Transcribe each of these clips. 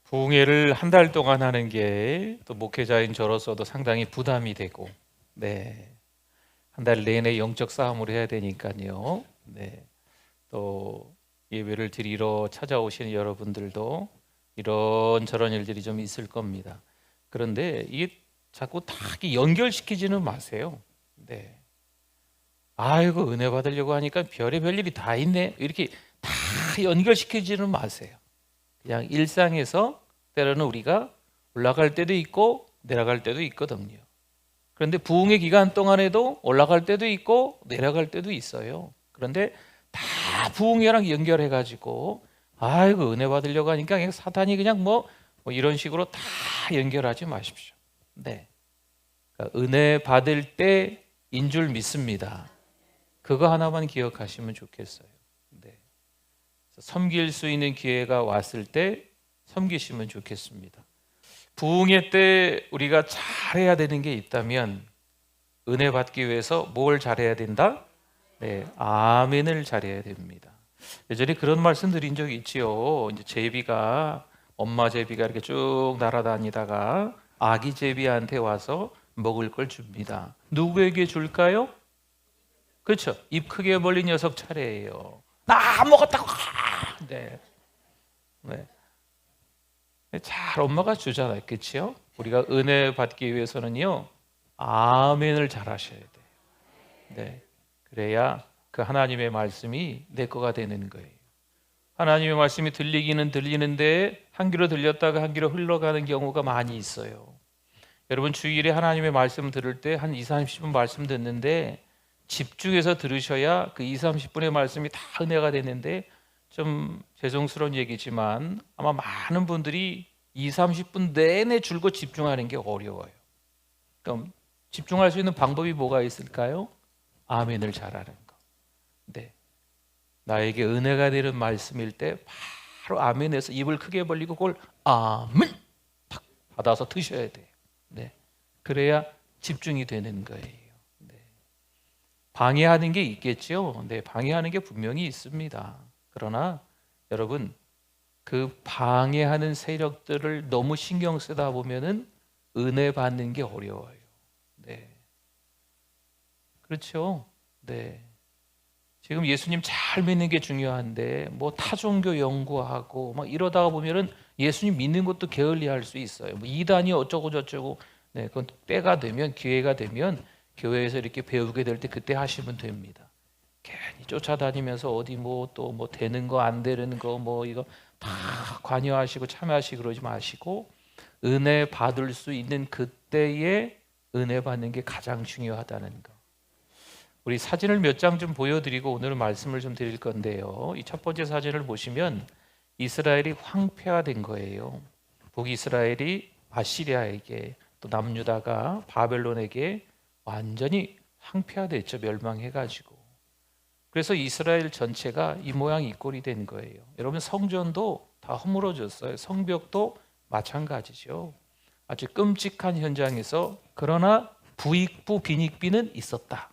부흥회를 한 달 동안 하는 게 또 목회자인 저로서도 상당히 부담이 되고, 한 달 내내 영적 싸움을 해야 되니까요. 또 예배를 드리러 찾아오시는 여러분들도 이런저런 일들이 좀 있을 겁니다. 그런데 이게 자꾸 다 연결시키지는 마세요. 아이고, 은혜 받으려고 하니까 별의별 일이 다 있네, 이렇게 다 연결시키지는 마세요. 그냥 일상에서 때로는 우리가 올라갈 때도 있고 내려갈 때도 있거든요. 그런데 부흥의 기간 동안에도 올라갈 때도 있고 내려갈 때도 있어요. 그런데 다 부흥회랑 연결해 가지고 아이고, 은혜 받으려고 하니까 그냥 사탄이 그냥 뭐 이런 식으로 다 연결하지 마십시오. 그러니까 은혜 받을 때인 줄 믿습니다. 그거 하나만 기억하시면 좋겠어요. 섬길 수 있는 기회가 왔을 때 섬기시면 좋겠습니다. 부흥회 때 우리가 잘해야 되는 게 있다면 은혜 받기 위해서 뭘 잘해야 된다? 아멘을 잘해야 됩니다. 예전에 그런 말씀 드린 적이 있지요. 이제 제비가, 엄마 제비가 이렇게 쭉 날아다니다가 아기 제비한테 와서 먹을 걸 줍니다. 누구에게 줄까요? 그렇죠. 입 크게 벌린 녀석 차례예요. 나 안 먹었다고. 네. 잘 엄마가 주잖아요. 그렇죠? 우리가 은혜 받기 위해서는요, 아멘을 잘 하셔야 돼요. 그래야 그 하나님의 말씀이 내 거가 되는 거예요. 하나님의 말씀이 들리기는 들리는데 한 귀로 들렸다가 한 귀로 흘러가는 경우가 많이 있어요. 여러분, 주일에 하나님의 말씀 들을 때 한 20-30분 말씀 듣는데 집중해서 들으셔야 그 20-30분의 말씀이 다 은혜가 되는데, 좀 죄송스러운 얘기지만 아마 많은 분들이 20-30분 내내 줄곧 집중하는 게 어려워요. 그럼 집중할 수 있는 방법이 뭐가 있을까요? 아멘을 잘하는 거. 나에게 은혜가 되는 말씀일 때 바로 아멘에서 입을 크게 벌리고 그걸 아멘 탁 받아서 드셔야 돼요. 그래야 집중이 되는 거예요. 방해하는 게 있겠죠. 방해하는 게 분명히 있습니다. 그러나 여러분, 그 방해하는 세력들을 너무 신경 쓰다 보면은 은혜 받는 게 어려워요. 그렇죠. 지금 예수님 잘 믿는 게 중요한데 뭐 타종교 연구하고 막 이러다가 보면은 예수님 믿는 것도 게을리할 수 있어요. 뭐 이단이 어쩌고 저쩌고. 그건 때가 되면, 기회가 되면 교회에서 이렇게 배우게 될 때 그때 하시면 됩니다. 괜히 쫓아다니면서 어디 뭐 또 뭐 되는 거 안 되는 거 뭐 이거 다 관여하시고 참여하시고 그러지 마시고, 은혜 받을 수 있는 그때에 은혜 받는 게 가장 중요하다는 거. 우리 사진을 몇 장 좀 보여드리고 오늘 말씀을 좀 드릴 건데요. 이 첫 번째 사진을 보시면 이스라엘이 황폐화된 거예요. 북이스라엘이 아시리아에게, 또 남유다가 바벨론에게 완전히 황폐화됐죠. 멸망해가지고. 그래서 이스라엘 전체가 이 모양 이 꼴이 된 거예요. 여러분, 성전도 다 허물어졌어요. 성벽도 마찬가지죠. 아주 끔찍한 현장에서, 그러나 부익부 빈익빈은 있었다.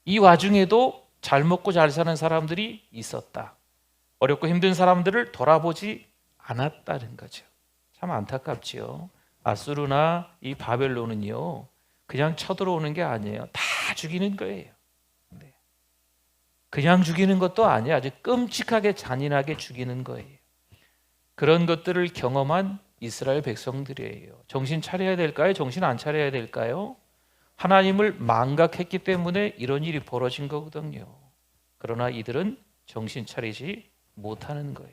이 와중에도 잘 먹고 잘 사는 사람들이 있었다. 어렵고 힘든 사람들을 돌아보지 않았다는 거죠. 참 안타깝지요. 아수르나 이 바벨론은요, 그냥 쳐들어오는 게 아니에요. 다 죽이는 거예요. 그냥 죽이는 것도 아니에요. 아주 끔찍하게 잔인하게 죽이는 거예요. 그런 것들을 경험한 이스라엘 백성들이에요. 정신 차려야 될까요? 정신 안 차려야 될까요? 하나님을 망각했기 때문에 이런 일이 벌어진 거거든요. 그러나 이들은 정신 차리지 못하는 거예요.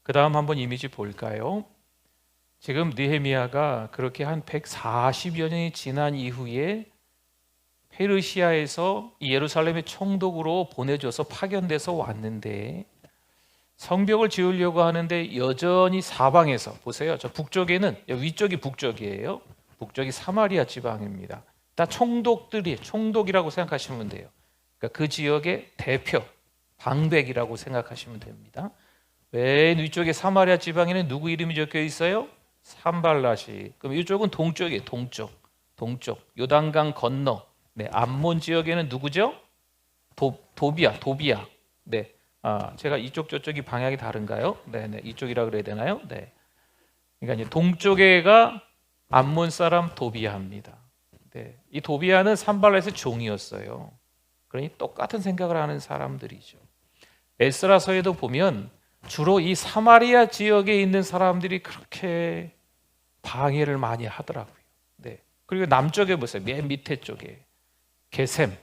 그 다음 한번 이미지 볼까요? 지금 느헤미야가 그렇게 한 140여 년이 지난 이후에 페르시아에서 예루살렘의 총독으로 보내줘서 파견돼서 왔는데, 성벽을 지으려고 하는데 여전히 사방에서, 보세요, 저 북쪽에는, 위쪽이 북쪽이에요. 북쪽이 사마리아 지방입니다. 다 총독들이, 총독이라고 생각하시면 돼요. 그러니까 그 지역의 대표, 방백이라고 생각하시면 됩니다. 맨 위쪽에 사마리아 지방에는 누구 이름이 적혀 있어요? 산발랏이. 그럼 이쪽은 동쪽이에요. 동쪽. 요단강 건너. 암몬 지역에는 누구죠? 도비야. 제가 이쪽 저쪽이 방향이 다른가요? 네네, 이쪽이라 그래야 되나요? 네. 그러니까 이제 동쪽에가 암몬 사람 도비아입니다. 네. 이 도비아는 산발렛의 종이었어요. 그러니 똑같은 생각을 하는 사람들이죠. 에스라서에도 보면 주로 이 사마리아 지역에 있는 사람들이 그렇게 방해를 많이 하더라고요. 네. 그리고 남쪽에 보세요. 맨 밑에 쪽에 게셈,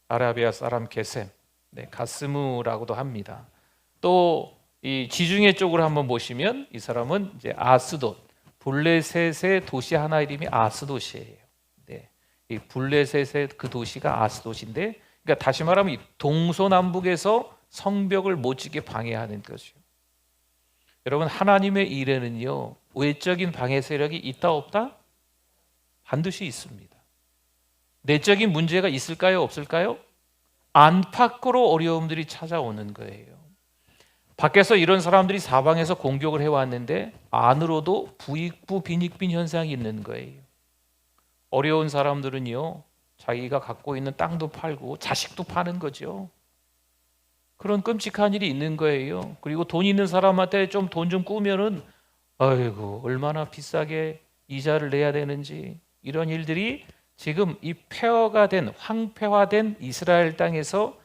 아라비아 사람 게셈, 네, 가스무라고도 합니다. 또 이 지중해 쪽으로 한번 보시면 이 사람은 이제 아스돗, 블레셋의 도시 하나 이름이 아스돗이에요. 네. 이 블레셋의 그 도시가 아스돗인데, 그러니까 다시 말하면 이 동서남북에서 성벽을 못 짓게 방해하는 거죠. 여러분, 하나님의 일에는요, 외적인 방해 세력이 있다 없다? 반드시 있습니다. 내적인 문제가 있을까요? 없을까요? 안팎으로 어려움들이 찾아오는 거예요. 밖에서 이런 사람들이 사방에서 공격을 해왔는데 안으로도 부익부 빈익빈 현상이 있는 거예요. 어려운 사람들은요, 자기가 갖고 있는 땅도 팔고 자식도 파는 거죠. 그런 끔찍한 일이 있는 거예요. 그리고 돈 있는 사람한테 좀 돈 좀 꾸면은 아이고 얼마나 비싸게 이자를 내야 되는지, 이런 일들이 지금 이 폐허가 된, 황폐화된 이스라엘 땅에서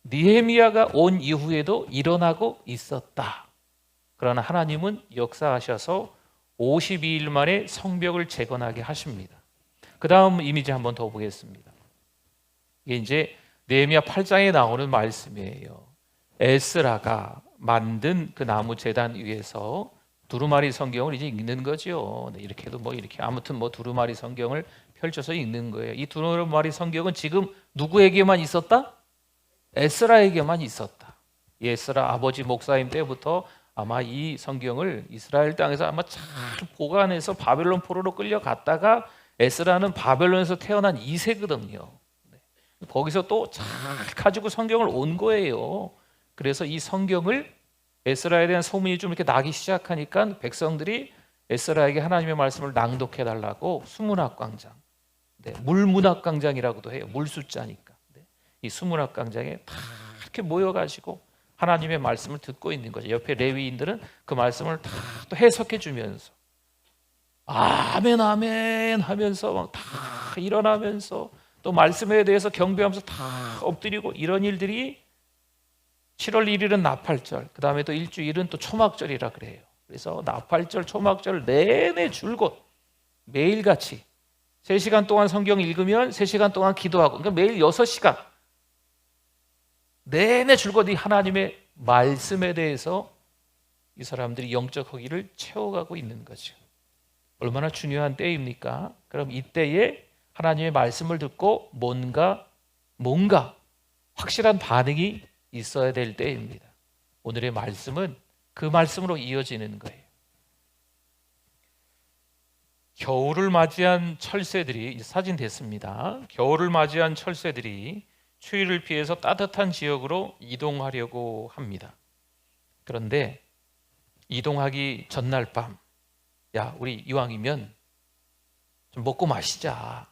느헤미야가 온 이후에도 일어나고 있었다. 그러나 하나님은 역사하셔서 52일 만에 성벽을 재건하게 하십니다. 그 다음 이미지 한번 더 보겠습니다. 이게 이제 느헤미야 8장에 나오는 말씀이에요. 에스라가 만든 그 나무 제단 위에서 두루마리 성경을 이제 읽는 거죠. 이렇게 해도 뭐 이렇게 아무튼 뭐 두루마리 성경을 펼쳐서 읽는 거예요. 이 두루마리 성경은 지금 누구에게만 있었다? 에스라에게만 있었다. 에스라 아버지 목사님 때부터 아마 이 성경을 이스라엘 땅에서 아마 잘 보관해서 바벨론 포로로 끌려갔다가, 에스라는 바벨론에서 태어난 2세거든요. 거기서 또 잘 가지고 성경을 온 거예요. 그래서 이 성경을, 에스라에 대한 소문이 좀 이렇게 나기 시작하니까 백성들이 에스라에게 하나님의 말씀을 낭독해 달라고 수문학광장, 물문학광장이라고도 해요. 물 숫자니까. 이 수문학광장에 다 이렇게 모여가지고 하나님의 말씀을 듣고 있는 거죠. 옆에 레위인들은 그 말씀을 다 또 해석해 주면서 아멘 아멘 하면서 막 다 일어나면서 또 말씀에 대해서 경배하면서 다 엎드리고, 이런 일들이 7월 1일은 나팔절, 그 다음에 또 일주일은 또 초막절이라 그래요. 그래서 나팔절, 초막절 내내 줄곧 매일같이 3시간 동안 성경 읽으면 3시간 동안 기도하고, 그러니까 매일 6시간 내내 줄곧 이 하나님의 말씀에 대해서 이 사람들이 영적 허기를 채워가고 있는 거죠. 얼마나 중요한 때입니까? 그럼 이때에 하나님의 말씀을 듣고 뭔가 확실한 반응이 있어야 될 때입니다. 오늘의 말씀은 그 말씀으로 이어지는 거예요. 겨울을 맞이한 철새들이, 사진 됐습니다. 겨울을 맞이한 철새들이 추위를 피해서 따뜻한 지역으로 이동하려고 합니다. 그런데 이동하기 전날 밤, 야, 우리 이왕이면 좀 먹고 마시자.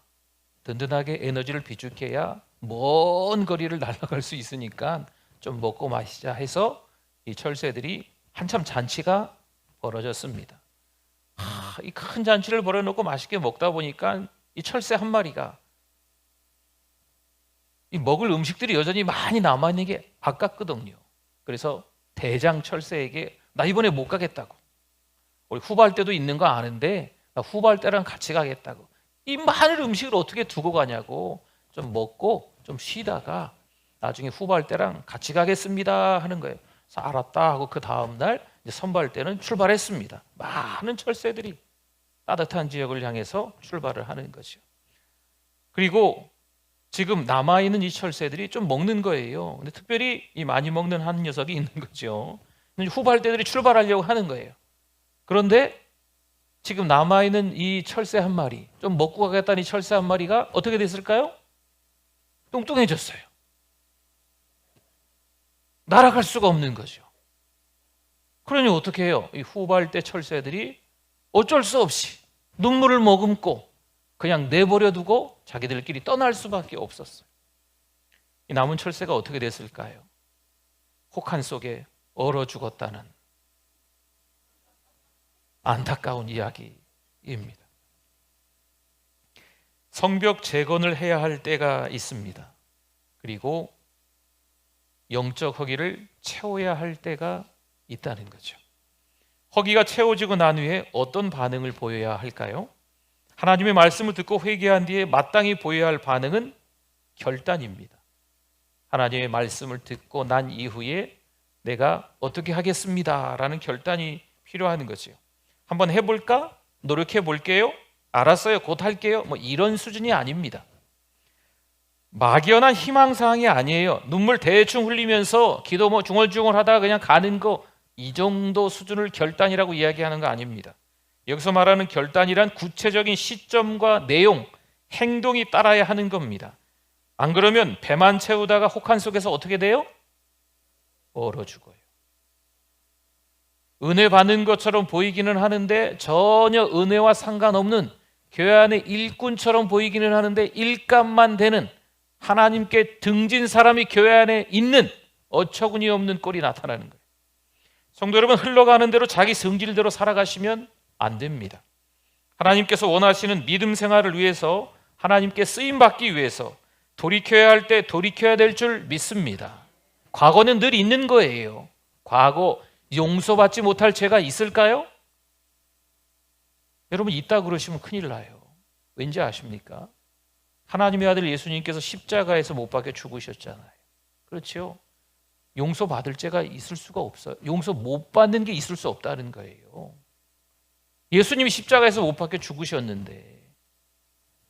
든든하게 에너지를 비축해야 먼 거리를 날아갈 수 있으니까 좀 먹고 마시자 해서 이 철새들이 한참 잔치가 벌어졌습니다. 이 큰 잔치를 벌여놓고 맛있게 먹다 보니까 이 철새 한 마리가 이 먹을 음식들이 여전히 많이 남아있는 게 아깝거든요. 그래서 대장 철새에게 나 이번에 못 가겠다고, 우리 후발대도 있는 거 아는데 나 후발대랑 같이 가겠다고, 이 많은 음식을 어떻게 두고 가냐고, 좀 먹고 좀 쉬다가 나중에 후발대랑 같이 가겠습니다 하는 거예요. 그래서 알았다 하고 그 다음날 선발대는 출발했습니다. 많은 철새들이 따뜻한 지역을 향해서 출발을 하는 거죠. 그리고 지금 남아있는 이 철새들이 좀 먹는 거예요. 근데 특별히 이 많이 먹는 한 녀석이 있는 거죠. 후발대들이 출발하려고 하는 거예요. 그런데 지금 남아있는 이 철새 한 마리, 좀 먹고 가겠다는 이 철새 한 마리가 어떻게 됐을까요? 뚱뚱해졌어요. 날아갈 수가 없는 거죠. 그러니 어떻게 해요? 이 후발대 철새들이 어쩔 수 없이 눈물을 머금고 그냥 내버려 두고 자기들끼리 떠날 수밖에 없었어요. 이 남은 철새가 어떻게 됐을까요? 혹한 속에 얼어 죽었다는 안타까운 이야기입니다. 성벽 재건을 해야 할 때가 있습니다. 그리고 영적 허기를 채워야 할 때가 있다는 거죠. 허기가 채워지고 난 후에 어떤 반응을 보여야 할까요? 하나님의 말씀을 듣고 회개한 뒤에 마땅히 보여야 할 반응은 결단입니다. 하나님의 말씀을 듣고 난 이후에 내가 어떻게 하겠습니다 라는 결단이 필요한 거죠. 한번 해볼까? 노력해 볼게요. 알았어요. 곧 할게요. 뭐 이런 수준이 아닙니다. 막연한 희망사항이 아니에요. 눈물 대충 흘리면서 기도 뭐 중얼중얼 하다가 그냥 가는 거, 이 정도 수준을 결단이라고 이야기하는 거 아닙니다. 여기서 말하는 결단이란 구체적인 시점과 내용, 행동이 따라야 하는 겁니다. 안 그러면 배만 채우다가 혹한 속에서 어떻게 돼요? 얼어 죽어요. 은혜 받는 것처럼 보이기는 하는데 전혀 은혜와 상관없는 교회 안의 일꾼처럼 보이기는 하는데 일감만 되는 하나님께 등진 사람이 교회 안에 있는 어처구니 없는 꼴이 나타나는 거예요. 성도 여러분, 흘러가는 대로 자기 성질대로 살아가시면 안 됩니다. 하나님께서 원하시는 믿음 생활을 위해서, 하나님께 쓰임받기 위해서 돌이켜야 할 때 돌이켜야 될 줄 믿습니다. 과거는 늘 있는 거예요. 과거 용서받지 못할 죄가 있을까요? 여러분, 있다 그러시면 큰일 나요. 왠지 아십니까? 하나님의 아들 예수님께서 십자가에서 못 박혀 죽으셨잖아요. 그렇죠? 용서받을 죄가 있을 수가 없어요. 용서 못 받는 게 있을 수 없다는 거예요. 예수님이 십자가에서 못 박혀 죽으셨는데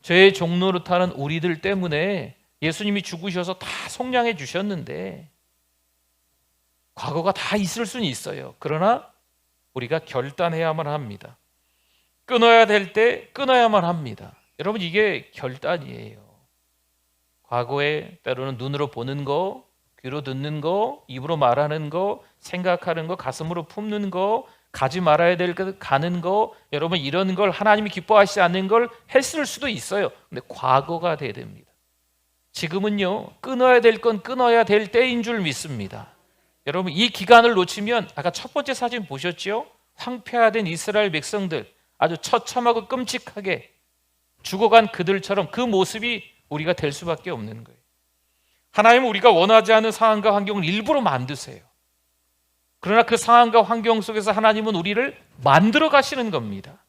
죄의 종로로 타는 우리들 때문에 예수님이 죽으셔서 다 속량해 주셨는데 과거가 다 있을 수는 있어요. 그러나 우리가 결단해야만 합니다. 끊어야 될 때 끊어야만 합니다. 여러분, 이게 결단이에요. 과거에 때로는 눈으로 보는 거, 귀로 듣는 거, 입으로 말하는 거, 생각하는 거, 가슴으로 품는 거, 가지 말아야 될 것 가는 거, 여러분 이런 걸 하나님이 기뻐하시지 않는 걸 했을 수도 있어요. 근데 과거가 돼야 됩니다. 지금은요, 끊어야 될 건 끊어야 될 때인 줄 믿습니다. 여러분, 이 기간을 놓치면 아까 첫 번째 사진 보셨죠? 황폐화된 이스라엘 백성들, 아주 처참하고 끔찍하게 죽어간 그들처럼 그 모습이 우리가 될 수밖에 없는 거예요. 하나님은 우리가 원하지 않는 상황과 환경을 일부러 만드세요. 그러나 그 상황과 환경 속에서 하나님은 우리를 만들어 가시는 겁니다.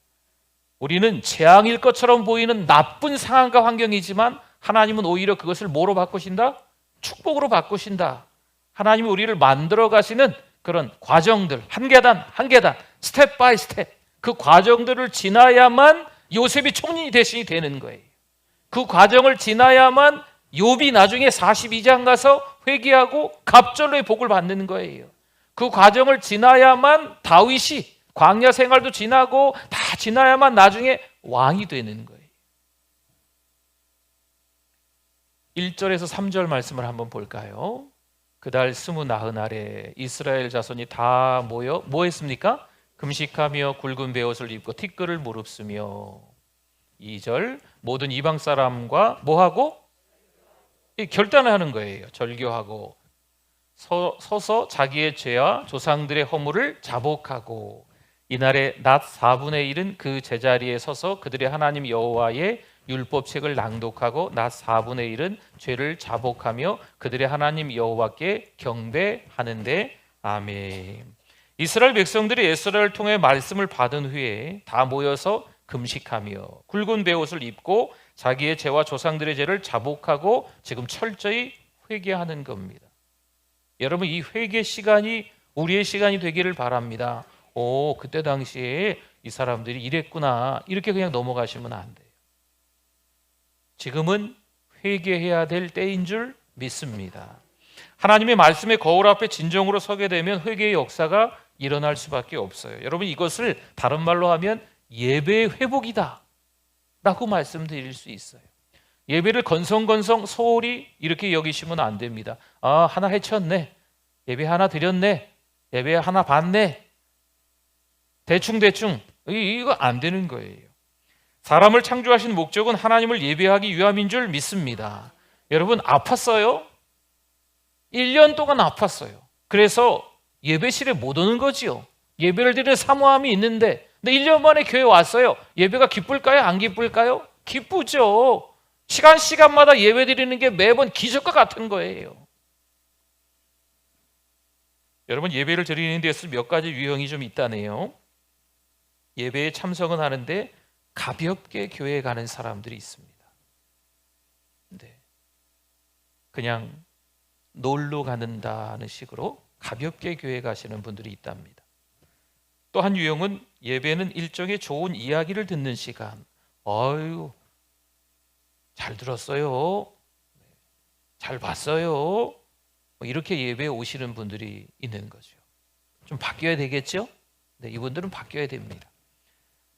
우리는 재앙일 것처럼 보이는 나쁜 상황과 환경이지만 하나님은 오히려 그것을 뭐로 바꾸신다? 축복으로 바꾸신다. 하나님은 우리를 만들어 가시는 그런 과정들, 한 계단 한 계단, 스텝 바이 스텝, 그 과정들을 지나야만 요셉이 총리 대신이 되는 거예요. 그 과정을 지나야만 욥이 나중에 42장 가서 회개하고 갑절로의 복을 받는 거예요. 그 과정을 지나야만 다윗이 광야 생활도 지나고 다 지나야만 나중에 왕이 되는 거예요. 1절에서 3절 말씀을 한번 볼까요? 그달 29날에 이스라엘 자손이 다 모여 뭐 했습니까? 금식하며 굵은 베옷을 입고 티끌을 무릅쓰며. 2절 모든 이방 사람과 뭐하고? 결단을 하는 거예요. 절교하고 서서 자기의 죄와 조상들의 허물을 자복하고, 이날에 낮 4분의 1은 그 제자리에 서서 그들의 하나님 여호와의 율법책을 낭독하고 낮 4분의 1은 죄를 자복하며 그들의 하나님 여호와께 경배하는데. 아멘. 이스라엘 백성들이 에스라를 통해 말씀을 받은 후에 다 모여서 금식하며 굵은 베옷을 입고 자기의 죄와 조상들의 죄를 자복하고 지금 철저히 회개하는 겁니다. 여러분, 이 회개 시간이 우리의 시간이 되기를 바랍니다. 그때 당시에 이 사람들이 이랬구나, 이렇게 그냥 넘어가시면 안 돼요. 지금은 회개해야 될 때인 줄 믿습니다. 하나님의 말씀의 거울 앞에 진정으로 서게 되면 회개의 역사가 일어날 수밖에 없어요. 여러분, 이것을 다른 말로 하면 예배의 회복이다 라고 말씀드릴 수 있어요. 예배를 건성건성 소홀히 이렇게 여기시면 안 됩니다. 하나 해쳤네, 예배 하나 드렸네, 예배 하나 받네, 대충 이거 안 되는 거예요. 사람을 창조하신 목적은 하나님을 예배하기 위함인 줄 믿습니다. 여러분, 아팠어요? 1년 동안 아팠어요. 그래서 예배실에 못 오는 거지요. 예배를 드리는 사모함이 있는데, 근데 1년 만에 교회 왔어요. 예배가 기쁠까요? 안 기쁠까요? 기쁘죠. 시간마다 예배 드리는 게 매번 기적과 같은 거예요. 여러분, 예배를 드리는 데서 몇 가지 유형이 좀 있다네요. 예배에 참석은 하는데 가볍게 교회에 가는 사람들이 있습니다. 네. 그냥 놀러 가는다는 식으로 가볍게 교회 가시는 분들이 있답니다. 또 한 유형은 예배는 일종의 좋은 이야기를 듣는 시간. 아유, 잘 들었어요. 잘 봤어요. 이렇게 예배에 오시는 분들이 있는 거죠. 좀 바뀌어야 되겠죠? 네, 이분들은 바뀌어야 됩니다.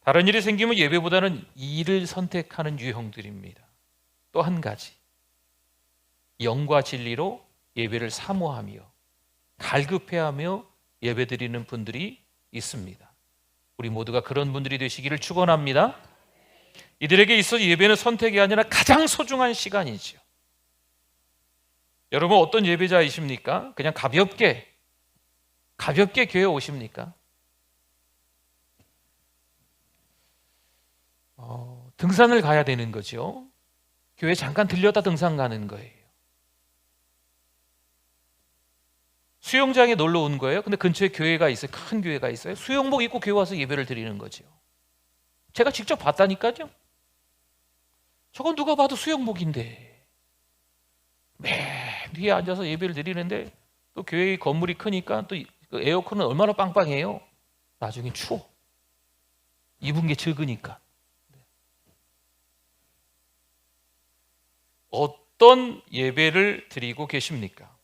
다른 일이 생기면 예배보다는 일을 선택하는 유형들입니다. 또 한 가지, 영과 진리로 예배를 사모하며 갈급해하며 예배드리는 분들이 있습니다. 우리 모두가 그런 분들이 되시기를 축원합니다. 이들에게 있어 예배는 선택이 아니라 가장 소중한 시간이죠. 여러분, 어떤 예배자이십니까? 그냥 가볍게 교회에 오십니까? 등산을 가야 되는 거죠. 교회 잠깐 들렸다 등산 가는 거예요. 수영장에 놀러 온 거예요. 근데 근처에 교회가 있어요. 큰 교회가 있어요. 수영복 입고 교회 와서 예배를 드리는 거죠. 제가 직접 봤다니까요. 저건 누가 봐도 수영복인데 맨 뒤에 앉아서 예배를 드리는데, 또 교회 건물이 크니까 또 에어컨은 얼마나 빵빵해요. 나중에 추워. 입은 게 적으니까. 어떤 예배를 드리고 계십니까?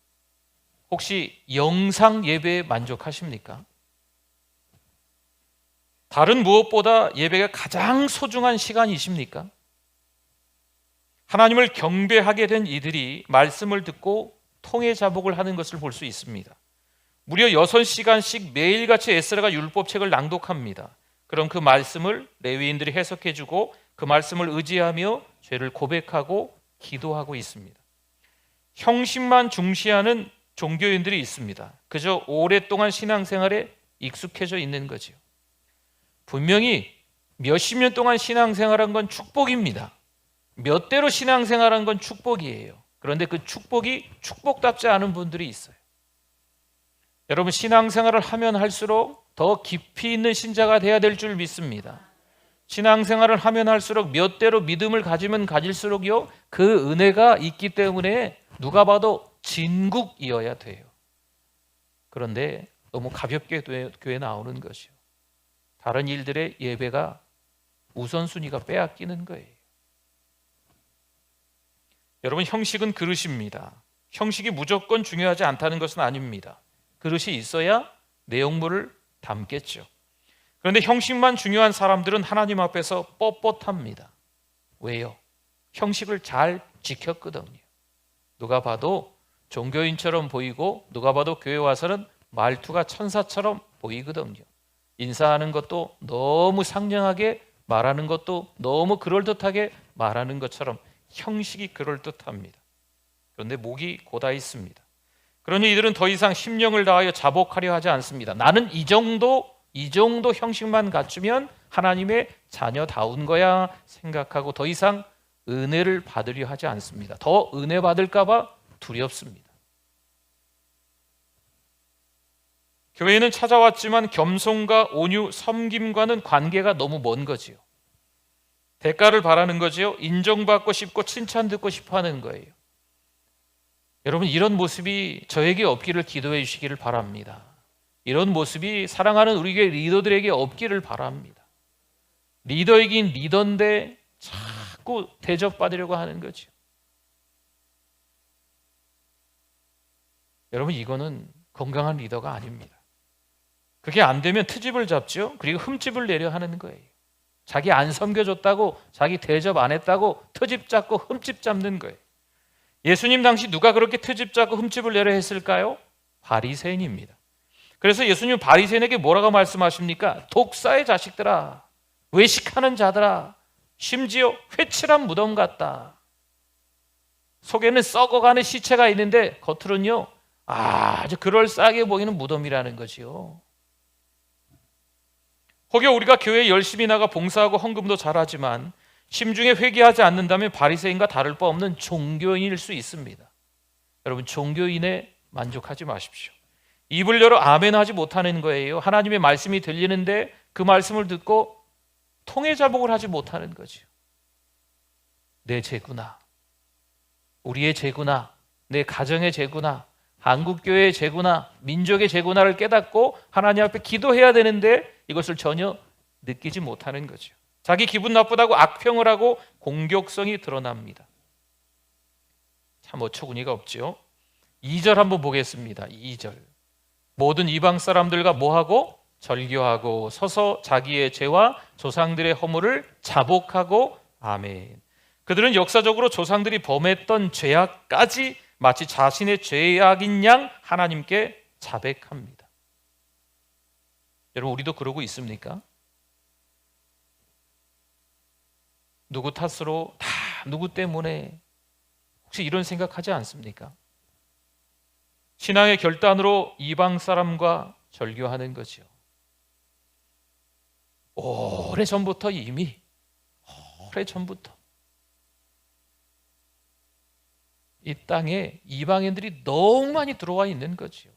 혹시 영상 예배에 만족하십니까? 다른 무엇보다 예배가 가장 소중한 시간이십니까? 하나님을 경배하게 된 이들이 말씀을 듣고 통회 자복을 하는 것을 볼 수 있습니다. 무려 6시간씩 매일같이 에스라가 율법책을 낭독합니다. 그럼 그 말씀을 레위인들이 해석해주고 그 말씀을 의지하며 죄를 고백하고 기도하고 있습니다. 형식만 중시하는 종교인들이 있습니다. 그저 오랫동안 신앙생활에 익숙해져 있는 거죠. 분명히 몇십 년 동안 신앙생활한 건 축복입니다. 몇 대로 신앙생활한 건 축복이에요. 그런데 그 축복이 축복답지 않은 분들이 있어요. 여러분, 신앙생활을 하면 할수록 더 깊이 있는 신자가 돼야 될 줄 믿습니다. 신앙생활을 하면 할수록 몇 대로 믿음을 가지면 가질수록요, 그 은혜가 있기 때문에 누가 봐도 진국이어야 돼요. 그런데 너무 가볍게 교회 나오는 것이요, 다른 일들의 예배가 우선순위가 빼앗기는 거예요. 여러분, 형식은 그릇입니다. 형식이 무조건 중요하지 않다는 것은 아닙니다. 그릇이 있어야 내용물을 담겠죠. 그런데 형식만 중요한 사람들은 하나님 앞에서 뻣뻣합니다. 왜요? 형식을 잘 지켰거든요. 누가 봐도 종교인처럼 보이고 누가 봐도 교회 와서는 말투가 천사처럼 보이거든요. 인사하는 것도 너무 상냥하게 말하는 것도 너무 그럴듯하게 말하는 것처럼 형식이 그럴듯합니다. 그런데 목이 고다 있습니다. 그러니 이들은 더 이상 심령을 다하여 자복하려 하지 않습니다. 나는 이 정도 형식만 갖추면 하나님의 자녀다운 거야 생각하고 더 이상 은혜를 받으려 하지 않습니다. 더 은혜 받을까 봐 두렵습니다. 교회는 찾아왔지만 겸손과 온유, 섬김과는 관계가 너무 먼 거지요. 대가를 바라는 거지요. 인정받고 싶고 칭찬 듣고 싶어 하는 거예요. 여러분, 이런 모습이 저에게 없기를 기도해 주시기를 바랍니다. 이런 모습이 사랑하는 우리 교회 리더들에게 없기를 바랍니다. 리더이긴 리더인데 자꾸 대접받으려고 하는 거죠. 여러분, 이거는 건강한 리더가 아닙니다. 그게 안 되면 트집을 잡죠. 그리고 흠집을 내려 하는 거예요. 자기 안 섬겨줬다고, 자기 대접 안 했다고 트집 잡고 흠집 잡는 거예요. 예수님 당시 누가 그렇게 트집 잡고 흠집을 내려 했을까요? 바리새인입니다. 그래서 예수님 바리새인에게 뭐라고 말씀하십니까? 독사의 자식들아, 외식하는 자들아, 심지어 회칠한 무덤 같다. 속에는 썩어가는 시체가 있는데 겉으로는요 아주 그럴싸하게 보이는 무덤이라는 거지요. 혹여 우리가 교회에 열심히 나가 봉사하고 헌금도 잘하지만 심중에 회개하지 않는다면 바리새인과 다를 바 없는 종교인일 수 있습니다. 여러분, 종교인에 만족하지 마십시오. 입을 열어 아멘 하지 못하는 거예요. 하나님의 말씀이 들리는데 그 말씀을 듣고 통해자복을 하지 못하는 거죠. 내 죄구나, 우리의 죄구나, 내 가정의 죄구나, 한국교회의 죄구나, 민족의 죄구나를 깨닫고 하나님 앞에 기도해야 되는데 이것을 전혀 느끼지 못하는 거죠. 자기 기분 나쁘다고 악평을 하고 공격성이 드러납니다. 참 어처구니가 없죠. 2절 한번 보겠습니다. 2절. 모든 이방 사람들과 뭐하고? 절교하고 서서 자기의 죄와 조상들의 허물을 자복하고 아멘. 그들은 역사적으로 조상들이 범했던 죄악까지 마치 자신의 죄악인 양 하나님께 자백합니다. 여러분, 우리도 그러고 있습니까? 누구 탓으로, 다 누구 때문에, 혹시 이런 생각하지 않습니까? 신앙의 결단으로 이방 사람과 절교하는 거죠. 오래전부터, 이미 오래전부터 이 땅에 이방인들이 너무 많이 들어와 있는 거죠.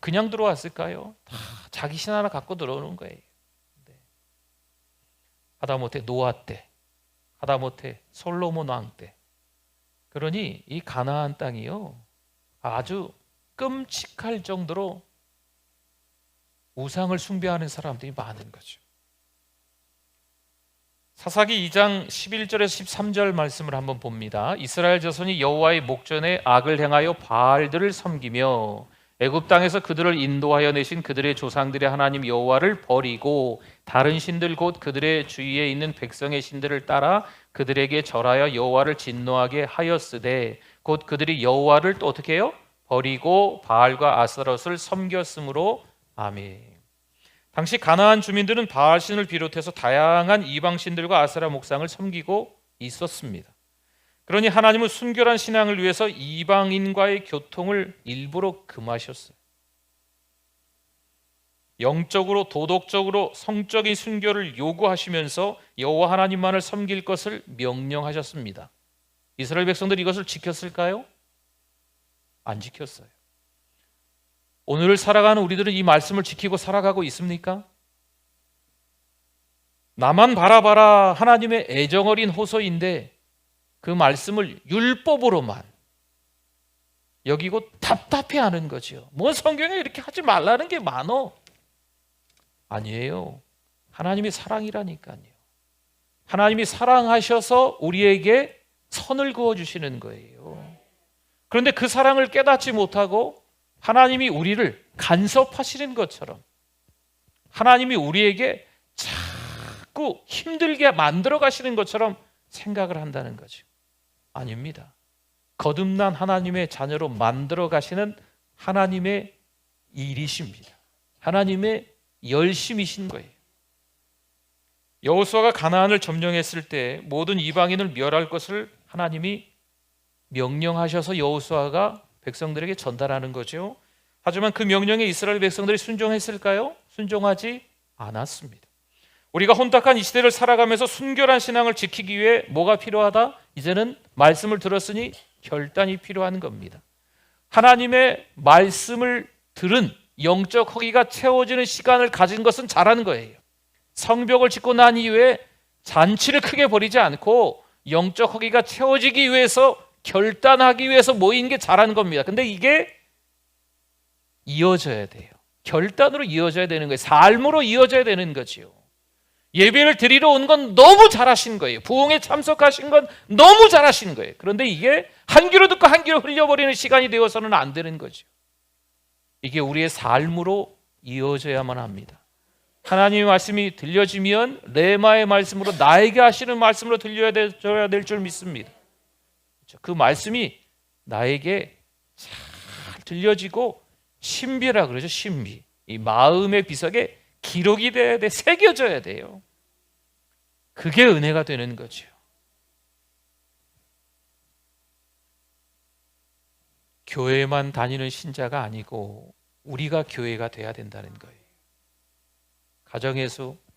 그냥 들어왔을까요? 다 자기 신 하나 갖고 들어오는 거예요. 하다못해 노아 때, 하다못해 솔로몬 왕 때. 그러니 이 가나안 땅이요, 아주 끔찍할 정도로 우상을 숭배하는 사람들이 많은 거죠. 사사기 2장 11절에서 13절 말씀을 한번 봅니다. 이스라엘 자손이 여호와의 목전에 악을 행하여 바알들을 섬기며 애굽 땅에서 그들을 인도하여 내신 그들의 조상들의 하나님 여호와를 버리고 다른 신들 곧 그들의 주위에 있는 백성의 신들을 따라 그들에게 절하여 여호와를 진노하게 하였으되 곧 그들이 여호와를 또 어떻게 해요? 버리고 바알과 아스타롯을 섬겼으므로 아멘. 당시 가나안 주민들은 바알 신을 비롯해서 다양한 이방 신들과 아세라 목상을 섬기고 있었습니다. 그러니 하나님은 순결한 신앙을 위해서 이방인과의 교통을 일부러 금하셨어요. 영적으로, 도덕적으로, 성적인 순결을 요구하시면서 여호와 하나님만을 섬길 것을 명령하셨습니다. 이스라엘 백성들이 이것을 지켰을까요? 안 지켰어요. 오늘을 살아가는 우리들은 이 말씀을 지키고 살아가고 있습니까? 나만 바라봐라 하나님의 애정어린 호소인데 그 말씀을 율법으로만 여기고 답답해하는 거죠. 뭐 성경에 이렇게 하지 말라는 게 많어. 아니에요. 하나님이 사랑이라니까요. 하나님이 사랑하셔서 우리에게 선을 그어주시는 거예요. 그런데 그 사랑을 깨닫지 못하고 하나님이 우리를 간섭하시는 것처럼 하나님이 우리에게 자꾸 힘들게 만들어 가시는 것처럼 생각을 한다는 거죠. 아닙니다. 거듭난 하나님의 자녀로 만들어 가시는 하나님의 일이십니다. 하나님의 열심이신 거예요. 여호수아가 가나안을 점령했을 때 모든 이방인을 멸할 것을 하나님이 명령하셔서 여호수아가 백성들에게 전달하는 거죠. 하지만 그 명령에 이스라엘 백성들이 순종했을까요? 순종하지 않았습니다. 우리가 혼탁한 이 시대를 살아가면서 순결한 신앙을 지키기 위해 뭐가 필요하다? 이제는 말씀을 들었으니 결단이 필요한 겁니다. 하나님의 말씀을 들은 영적 허기가 채워지는 시간을 가진 것은 잘하는 거예요. 성벽을 짓고 난 이후에 잔치를 크게 벌이지 않고 영적 허기가 채워지기 위해서, 결단하기 위해서 모인 게 잘하는 겁니다. 근데 이게 이어져야 돼요. 결단으로 이어져야 되는 거예요. 삶으로 이어져야 되는 거지요. 예배를 드리러 온 건 너무 잘하신 거예요. 부흥에 참석하신 건 너무 잘하신 거예요. 그런데 이게 한 귀로 듣고 한 귀로 흘려버리는 시간이 되어서는 안 되는 거죠. 이게 우리의 삶으로 이어져야만 합니다. 하나님의 말씀이 들려지면 레마의 말씀으로, 나에게 하시는 말씀으로 들려야 될 줄 믿습니다. 그 말씀이 나에게 잘 들려지고 신비라 그러죠. 신비. 이 마음의 비석에 기록이 돼야 돼. 새겨져야 돼요. 그게 은혜가 되는 거죠. 교회만 다니는 신자가 아니고 우리가 교회가 돼야 된다는 거예요.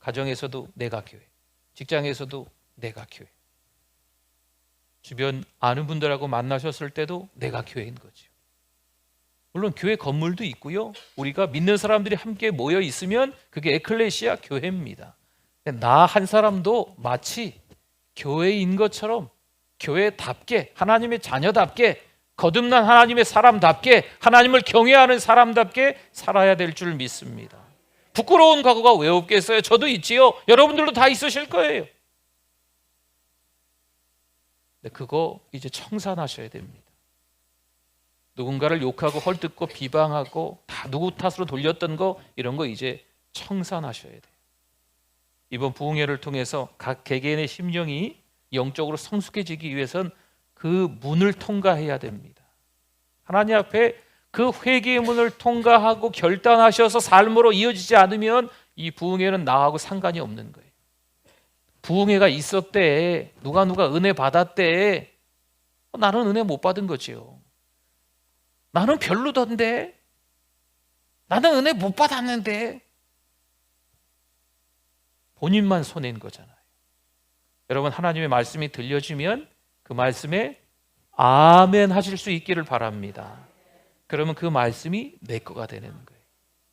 가정에서도 내가 교회, 직장에서도 내가 교회, 주변 아는 분들하고 만나셨을 때도 내가 교회인 거죠. 물론 교회 건물도 있고요, 우리가 믿는 사람들이 함께 모여 있으면 그게 에클레시아 교회입니다. 나 한 사람도 마치 교회인 것처럼 교회답게, 하나님의 자녀답게, 거듭난 하나님의 사람답게, 하나님을 경외하는 사람답게 살아야 될 줄 믿습니다. 부끄러운 과거가 왜 없겠어요? 저도 있지요. 여러분들도 다 있으실 거예요. 근데 그거 이제 청산하셔야 됩니다. 누군가를 욕하고 헐뜯고 비방하고 다 누구 탓으로 돌렸던 거, 이런 거 이제 청산하셔야 돼요. 이번 부흥회를 통해서 각 개개인의 심령이 영적으로 성숙해지기 위해선 그 문을 통과해야 됩니다. 하나님 앞에 그 회개의 문을 통과하고 결단하셔서 삶으로 이어지지 않으면 이 부흥회는 나하고 상관이 없는 거예요. 부흥회가 있었대, 누가 은혜 받았대, 나는 은혜 못 받은 거지요. 나는 별로던데, 나는 은혜 못 받았는데, 본인만 손해인 거잖아요. 여러분, 하나님의 말씀이 들려지면 그 말씀에 아멘 하실 수 있기를 바랍니다. 그러면 그 말씀이 내 거가 되는 거예요.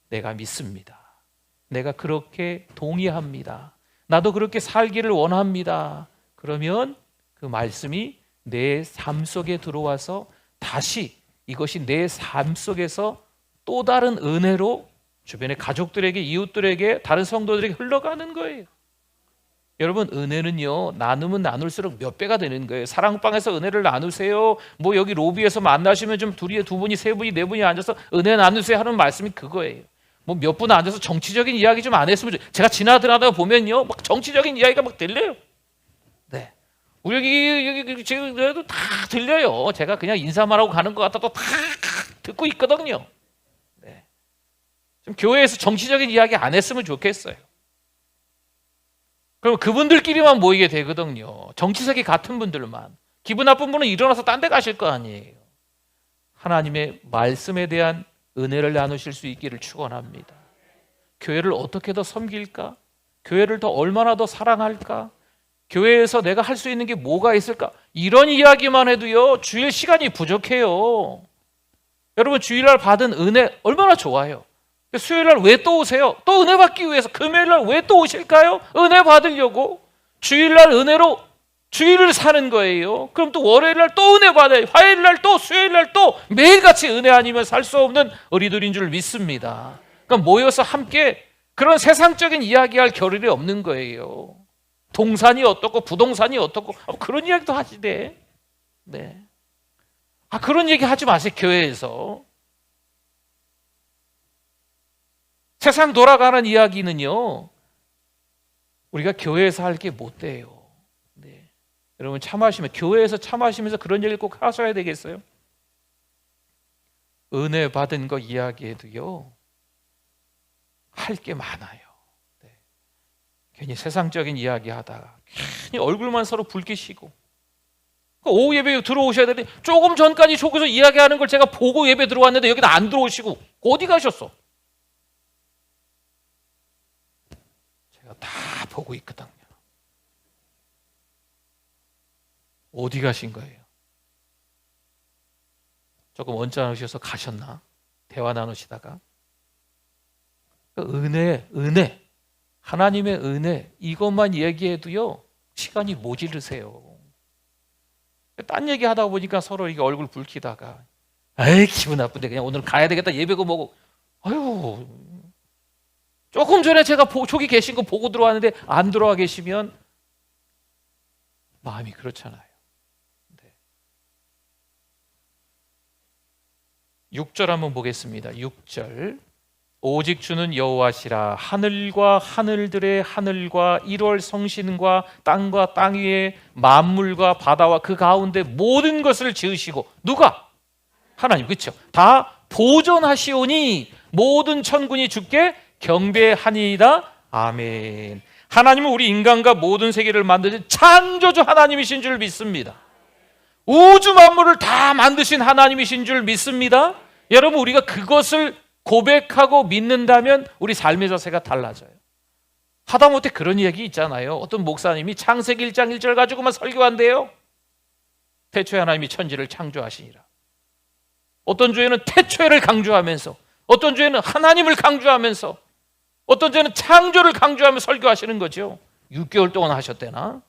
내가 믿습니다. 내가 그렇게 동의합니다. 나도 그렇게 살기를 원합니다. 그러면 그 말씀이 내 삶 속에 들어와서 다시 이것이 내 삶 속에서 또 다른 은혜로 주변의 가족들에게, 이웃들에게, 다른 성도들에게 흘러가는 거예요. 여러분, 은혜는요, 나누면 나눌수록 몇 배가 되는 거예요. 사랑방에서 은혜를 나누세요. 뭐 여기 로비에서 만나시면 좀 둘이, 두 분이, 세 분이, 네 분이 앉아서 은혜 나누세요 하는 말씀이 그거예요. 뭐 몇 분 앉아서 정치적인 이야기 좀 안 했으면 좋겠어요. 제가 지나다가 보면요, 막 정치적인 이야기가 막 들려요. 네, 우리 여기 지금 그래도 다 들려요. 제가 그냥 인사만 하고 가는 것 같아도 다 듣고 있거든요. 네, 좀 교회에서 정치적인 이야기 안 했으면 좋겠어요. 그럼 그분들끼리만 모이게 되거든요. 정치색이 같은 분들만. 기분 나쁜 분은 일어나서 딴 데 가실 거 아니에요. 하나님의 말씀에 대한 은혜를 나누실 수 있기를 축원합니다. 교회를 어떻게 더 섬길까? 교회를 더 얼마나 더 사랑할까? 교회에서 내가 할 수 있는 게 뭐가 있을까? 이런 이야기만 해도요, 주일 시간이 부족해요. 여러분, 주일날 받은 은혜 얼마나 좋아요. 수요일날 왜 또 오세요? 또 은혜 받기 위해서. 금요일날 왜 또 오실까요? 은혜 받으려고. 주일날 은혜로 주일을 사는 거예요. 그럼 또 월요일날 또 은혜 받아요. 화요일날 또, 수요일날 또, 매일같이 은혜 아니면 살 수 없는 우리들인 줄 믿습니다. 그러니까 모여서 함께 그런 세상적인 이야기할 겨를이 없는 거예요. 동산이 어떻고 부동산이 어떻고 그런 이야기도 하시대. 네. 그런 얘기 하지 마세요, 교회에서. 세상 돌아가는 이야기는요, 우리가 교회에서 할 게 못 돼요. 네. 여러분, 교회에서 참하시면서 그런 얘기를 꼭 하셔야 되겠어요? 은혜 받은 거 이야기해도요, 할 게 많아요. 네. 괜히 세상적인 이야기 하다가 괜히 얼굴만 서로 붉히시고, 오후 예배 들어오셔야 되는데 조금 전까지 저기서 이야기하는 걸 제가 보고 예배 들어왔는데 여기는 안 들어오시고 어디 가셨어? 다 보고 있거든요. 어디 가신 거예요? 조금 언짢으셔서 가셨나? 대화 나누시다가. 은혜, 하나님의 은혜, 이것만 얘기해도요, 시간이 모자르세요. 딴 얘기 하다 보니까 서로 이게 얼굴 붉히다가, 에이, 기분 나쁜데 그냥 오늘 가야 되겠다, 예배고 뭐고. 아유, 조금 전에 제가 저기 계신 거 보고 들어왔는데 안 들어와 계시면 마음이 그렇잖아요. 네. 6절 한번 보겠습니다. 6절. 오직 주는 여호와시라. 하늘과 하늘들의 하늘과 1월 성신과 땅과 땅 위에 만물과 바다와 그 가운데 모든 것을 지으시고. 누가? 하나님. 그렇죠? 다 보존하시오니 모든 천군이 주께 경배하니이다. 아멘. 하나님은 우리 인간과 모든 세계를 만드신 창조주 하나님이신 줄 믿습니다. 우주 만물을 다 만드신 하나님이신 줄 믿습니다. 여러분, 우리가 그것을 고백하고 믿는다면 우리 삶의 자세가 달라져요. 하다못해 그런 이야기 있잖아요. 어떤 목사님이 창세기 1장 1절 가지고만 설교한대요. 태초에 하나님이 천지를 창조하시니라. 어떤 주에는 태초에를 강조하면서, 어떤 주에는 하나님을 강조하면서, 어떤 주에는 창조를 강조하며 설교하시는 거죠. 6개월 동안 하셨대나?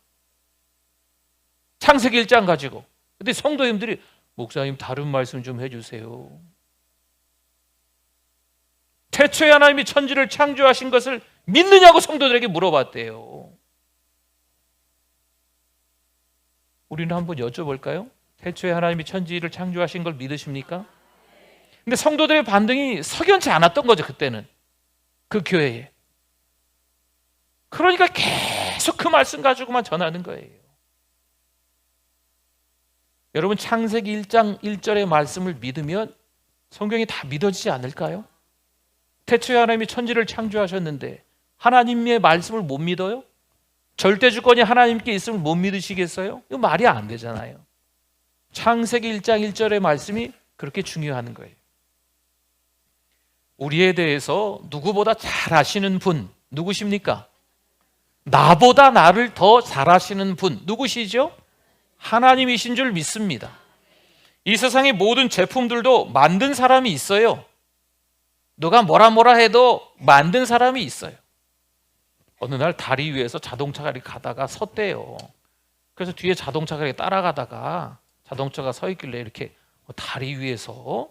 창세기 1장 가지고. 근데 성도님들이 목사님 다른 말씀 좀 해주세요. 태초에 하나님이 천지를 창조하신 것을 믿느냐고 성도들에게 물어봤대요. 우리는 한번 여쭤볼까요? 태초에 하나님이 천지를 창조하신 걸 믿으십니까? 근데 성도들의 반응이 석연치 않았던 거죠, 그때는. 그 교회에. 그러니까 계속 그 말씀 가지고만 전하는 거예요. 여러분, 창세기 1장 1절의 말씀을 믿으면 성경이 다 믿어지지 않을까요? 태초에 하나님이 천지를 창조하셨는데 하나님의 말씀을 못 믿어요? 절대 주권이 하나님께 있음을 못 믿으시겠어요? 이거 말이 안 되잖아요. 창세기 1장 1절의 말씀이 그렇게 중요한 거예요. 우리에 대해서 누구보다 잘 아시는 분 누구십니까? 나보다 나를 더 잘 아시는 분 누구시죠? 하나님이신 줄 믿습니다. 이 세상의 모든 제품들도 만든 사람이 있어요. 누가 뭐라 해도 만든 사람이 있어요. 어느 날 다리 위에서 자동차가 가다가 섰대요. 그래서 뒤에 자동차가 따라가다가 자동차가 서 있길래 이렇게 다리 위에서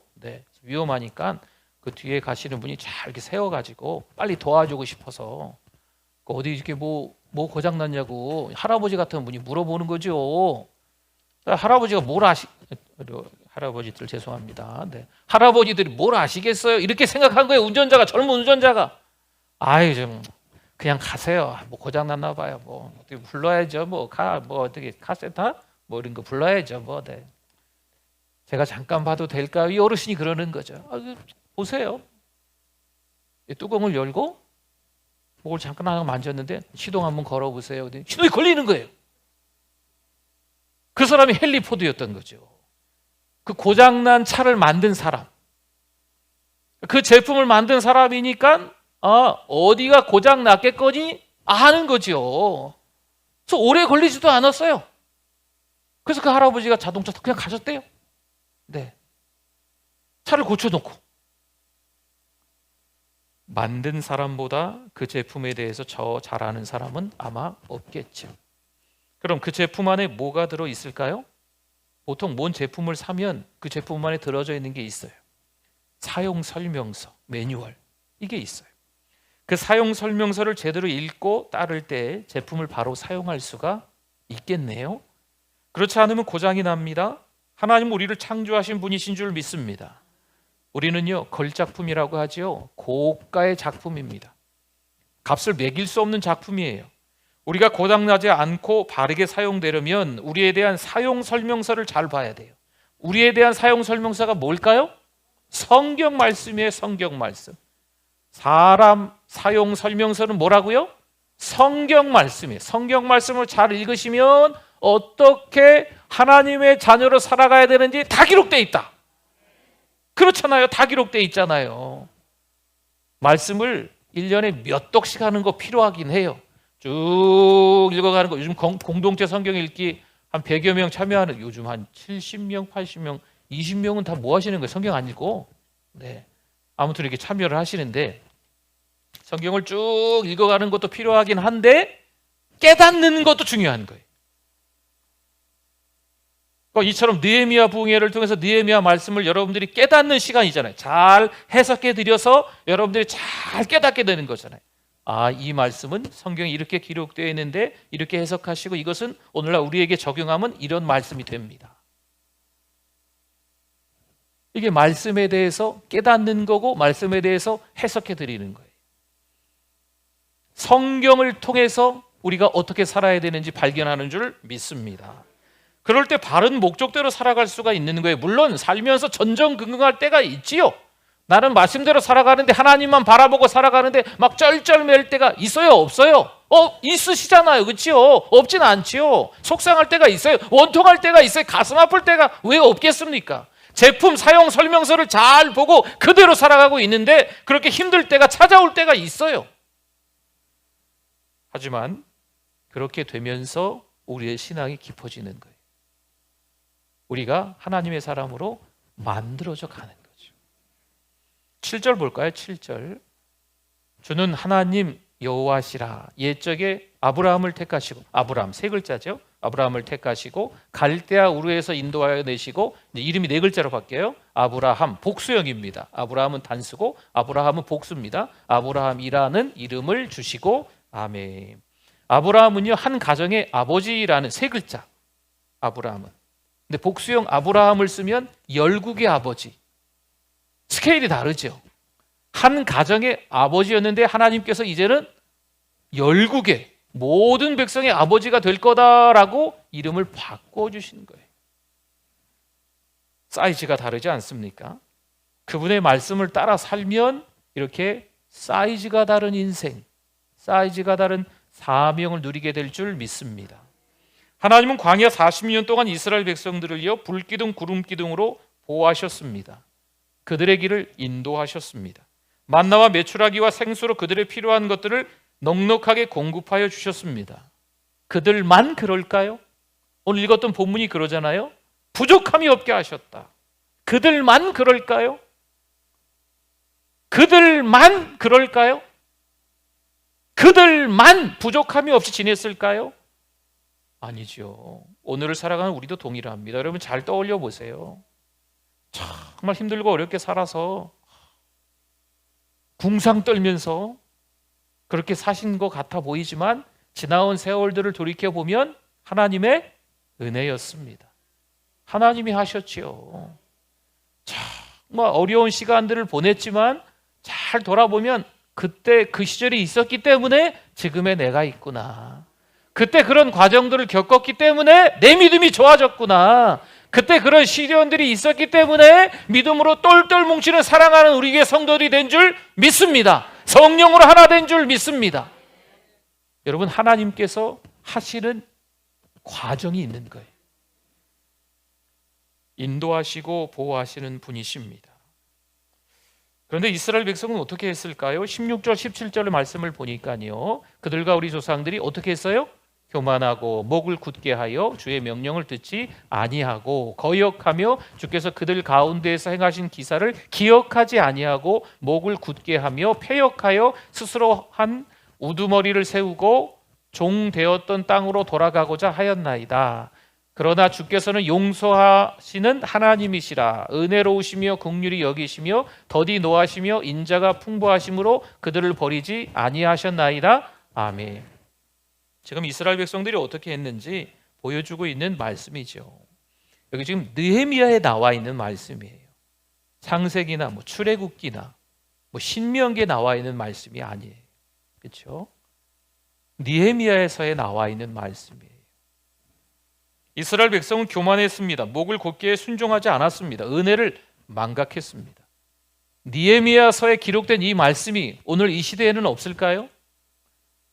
위험하니까 그 뒤에 가시는 분이 잘 이렇게 세워가지고 빨리 도와주고 싶어서 어디 이렇게 뭐 고장 났냐고 할아버지 같은 분이 물어보는 거죠. 할아버지가 할아버지들 죄송합니다. 할아버지들이 뭘 아시겠어요? 이렇게 생각한 거예요. 운전자가, 젊은 운전자가. 좀 그냥 가세요. 뭐 고장 났나 봐요. 뭐 어떻게 불러야죠. 어떻게 카센터 이런 거 불러야죠. 제가 잠깐 봐도 될까요? 이 어르신이 그러는 거죠. 보세요. 이 뚜껑을 열고 그걸 잠깐 하나 만졌는데 시동 한번 걸어보세요. 시동이 걸리는 거예요. 그 사람이 헨리 포드였던 거죠. 그 고장난 차를 만든 사람. 그 제품을 만든 사람이니까 어디가 고장났겠거니 하는 거죠. 그래서 오래 걸리지도 않았어요. 그래서 그 할아버지가 자동차 그냥 가셨대요. 차를 고쳐놓고. 만든 사람보다 그 제품에 대해서 잘 아는 사람은 아마 없겠죠. 그럼 그 제품 안에 뭐가 들어있을까요? 보통 뭔 제품을 사면 그 제품 안에 들어져 있는 게 있어요. 사용 설명서, 매뉴얼, 이게 있어요. 그 사용 설명서를 제대로 읽고 따를 때 제품을 바로 사용할 수가 있겠네요. 그렇지 않으면 고장이 납니다. 하나님은 우리를 창조하신 분이신 줄 믿습니다. 우리는요, 걸작품이라고 하죠. 고가의 작품입니다. 값을 매길 수 없는 작품이에요. 우리가 고장나지 않고 바르게 사용되려면 우리에 대한 사용 설명서를 잘 봐야 돼요. 우리에 대한 사용 설명서가 뭘까요? 성경 말씀이에요. 성경 말씀. 사람 사용 설명서는 뭐라고요? 성경 말씀이에요. 성경 말씀을 잘 읽으시면 어떻게 하나님의 자녀로 살아가야 되는지 다 기록되어 있다. 그렇잖아요. 다 기록되어 있잖아요. 말씀을 1년에 몇 독씩 하는 거 필요하긴 해요. 쭉 읽어가는 거. 요즘 공동체 성경 읽기 한 100여 명 참여하는, 요즘 한 70명, 80명, 20명은 다 뭐 하시는 거예요? 성경 안 읽고. 아무튼 이렇게 참여를 하시는데 성경을 쭉 읽어가는 것도 필요하긴 한데 깨닫는 것도 중요한 거예요. 이처럼 느헤미야 부흥회를 통해서 느헤미야 말씀을 여러분들이 깨닫는 시간이잖아요. 잘 해석해 드려서 여러분들이 잘 깨닫게 되는 거잖아요. 이 말씀은 성경에 이렇게 기록되어 있는데 이렇게 해석하시고 이것은 오늘날 우리에게 적용하면 이런 말씀이 됩니다. 이게 말씀에 대해서 깨닫는 거고 말씀에 대해서 해석해 드리는 거예요. 성경을 통해서 우리가 어떻게 살아야 되는지 발견하는 줄 믿습니다. 그럴 때 바른 목적대로 살아갈 수가 있는 거예요. 물론 살면서 전전긍긍할 때가 있지요. 나는 말씀대로 살아가는데 하나님만 바라보고 살아가는데 막 쩔쩔맬 때가 있어요? 없어요? 있으시잖아요. 그렇지요? 없진 않지요. 속상할 때가 있어요. 원통할 때가 있어요. 가슴 아플 때가 왜 없겠습니까? 제품 사용 설명서를 잘 보고 그대로 살아가고 있는데 그렇게 힘들 때가 찾아올 때가 있어요. 하지만 그렇게 되면서 우리의 신앙이 깊어지는 거예요. 우리가 하나님의 사람으로 만들어져 가는 거예요. 7절 볼까요? 7절. 주는 하나님 여호와시라. 옛적에 아브라함을 택하시고, 아브라함 세 글자죠. 아브라함을 택하시고 갈대아 우르에서 인도하여 내시고, 이름이 네 글자로 바뀌어요. 아브라함, 복수형입니다. 아브라함은 단수고 아브라함은 복수입니다. 아브라함이라는 이름을 주시고. 아멘. 아브라함은요, 한 가정의 아버지라는 세 글자. 아브라함은. 근데 복수형 아브라함을 쓰면 열국의 아버지. 스케일이 다르죠. 한 가정의 아버지였는데 하나님께서 이제는 열국의 모든 백성의 아버지가 될 거다라고 이름을 바꿔주신 거예요. 사이즈가 다르지 않습니까? 그분의 말씀을 따라 살면 이렇게 사이즈가 다른 인생, 사이즈가 다른 사명을 누리게 될 줄 믿습니다. 하나님은 광야 40년 동안 이스라엘 백성들을요, 불기둥 구름기둥으로 보호하셨습니다. 그들의 길을 인도하셨습니다. 만나와 메추라기와 생수로 그들의 필요한 것들을 넉넉하게 공급하여 주셨습니다. 그들만 그럴까요? 오늘 읽었던 본문이 그러잖아요. 부족함이 없게 하셨다. 그들만 그럴까요? 그들만 그럴까요? 그들만 부족함이 없이 지냈을까요? 아니죠. 오늘을 살아가는 우리도 동일합니다. 여러분 잘 떠올려 보세요. 정말 힘들고 어렵게 살아서 궁상 떨면서 그렇게 사신 것 같아 보이지만 지나온 세월들을 돌이켜보면 하나님의 은혜였습니다. 하나님이 하셨지요. 정말 어려운 시간들을 보냈지만 잘 돌아보면 그때 그 시절이 있었기 때문에 지금의 내가 있구나. 그때 그런 과정들을 겪었기 때문에 내 믿음이 좋아졌구나. 그때 그런 시련들이 있었기 때문에 믿음으로 똘똘 뭉치는 사랑하는 우리 교회 성도들이 된 줄 믿습니다. 성령으로 하나 된 줄 믿습니다. 여러분, 하나님께서 하시는 과정이 있는 거예요. 인도하시고 보호하시는 분이십니다. 그런데 이스라엘 백성은 어떻게 했을까요? 16절 17절의 말씀을 보니까요, 그들과 우리 조상들이 어떻게 했어요? 교만하고 목을 굳게 하여 주의 명령을 듣지 아니하고 거역하며 주께서 그들 가운데에서 행하신 기사를 기억하지 아니하고 목을 굳게 하며 패역하여 스스로 한 우두머리를 세우고 종되었던 땅으로 돌아가고자 하였나이다. 그러나 주께서는 용서하시는 하나님이시라. 은혜로우시며 긍휼히 여기시며 더디 노하시며 인자가 풍부하심으로 그들을 버리지 아니하셨나이다. 아멘. 지금 이스라엘 백성들이 어떻게 했는지 보여주고 있는 말씀이죠. 여기 지금 느헤미야에 나와 있는 말씀이에요. 창세기나 출애굽기나 신명기에 나와 있는 말씀이 아니에요. 그렇죠? 느헤미야에서에 나와 있는 말씀이에요. 이스라엘 백성은 교만했습니다. 목을 곧게 순종하지 않았습니다. 은혜를 망각했습니다. 느헤미야서에 기록된 이 말씀이 오늘 이 시대에는 없을까요?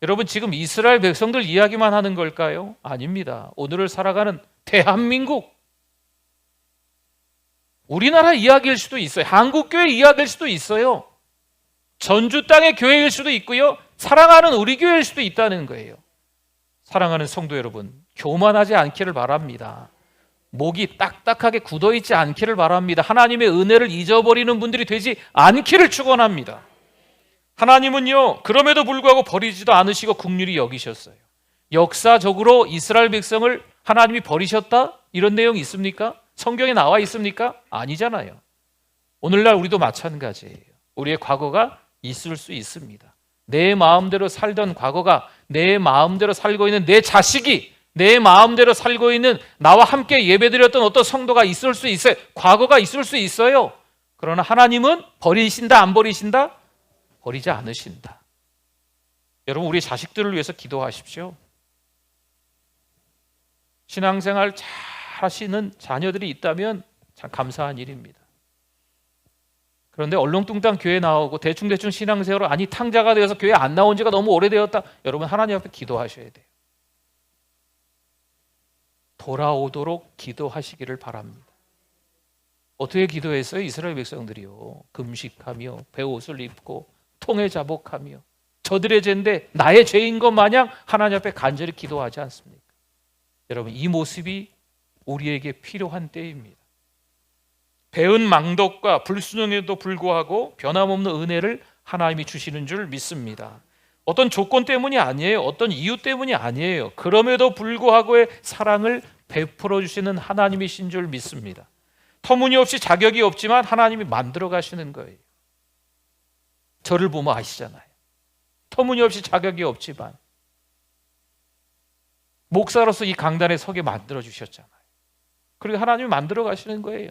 여러분, 지금 이스라엘 백성들 이야기만 하는 걸까요? 아닙니다. 오늘을 살아가는 대한민국, 우리나라 이야기일 수도 있어요. 한국교회 이야기일 수도 있어요. 전주 땅의 교회일 수도 있고요. 사랑하는 우리 교회일 수도 있다는 거예요. 사랑하는 성도 여러분, 교만하지 않기를 바랍니다. 목이 딱딱하게 굳어있지 않기를 바랍니다. 하나님의 은혜를 잊어버리는 분들이 되지 않기를 축원합니다. 하나님은요, 그럼에도 불구하고 버리지도 않으시고 긍휼히 여기셨어요. 역사적으로 이스라엘 백성을 하나님이 버리셨다? 이런 내용이 있습니까? 성경에 나와 있습니까? 아니잖아요. 오늘날 우리도 마찬가지예요. 우리의 과거가 있을 수 있습니다. 내 마음대로 살던 과거가, 내 마음대로 살고 있는 내 자식이, 내 마음대로 살고 있는 나와 함께 예배드렸던 어떤 성도가 있을 수 있어요. 과거가 있을 수 있어요. 그러나 하나님은 버리신다, 안 버리신다? 버리지 않으신다. 여러분, 우리 자식들을 위해서 기도하십시오. 신앙생활 잘 하시는 자녀들이 있다면 참 감사한 일입니다. 그런데 얼렁뚱땅 교회 나오고 대충대충 신앙생활로 아니 탕자가 되어서 교회 안 나온 지가 너무 오래되었다. 여러분 하나님 앞에 기도하셔야 돼요. 돌아오도록 기도하시기를 바랍니다. 어떻게 기도했어요? 이스라엘 백성들이요. 금식하며 베옷을 입고 통에 자복하며 저들의 죄인데 나의 죄인 것 마냥 하나님 앞에 간절히 기도하지 않습니까? 여러분 이 모습이 우리에게 필요한 때입니다. 배은 망덕과 불순종에도 불구하고 변함없는 은혜를 하나님이 주시는 줄 믿습니다. 어떤 조건 때문이 아니에요. 어떤 이유 때문이 아니에요. 그럼에도 불구하고의 사랑을 베풀어 주시는 하나님이신 줄 믿습니다. 터무니없이 자격이 없지만 하나님이 만들어 가시는 거예요. 저를 보면 아시잖아요. 터무니없이 자격이 없지만 목사로서 이 강단에 서게 만들어 주셨잖아요. 그리고 하나님이 만들어 가시는 거예요.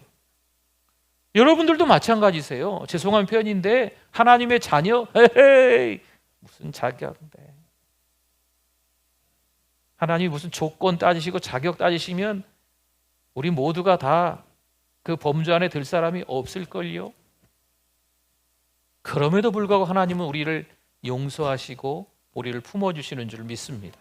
여러분들도 마찬가지세요. 죄송한 표현인데 하나님의 자녀? 에헤이 무슨 자격인데. 하나님이 무슨 조건 따지시고 자격 따지시면 우리 모두가 다 그 범주 안에 들 사람이 없을걸요. 그럼에도 불구하고 하나님은 우리를 용서하시고 우리를 품어주시는 줄 믿습니다.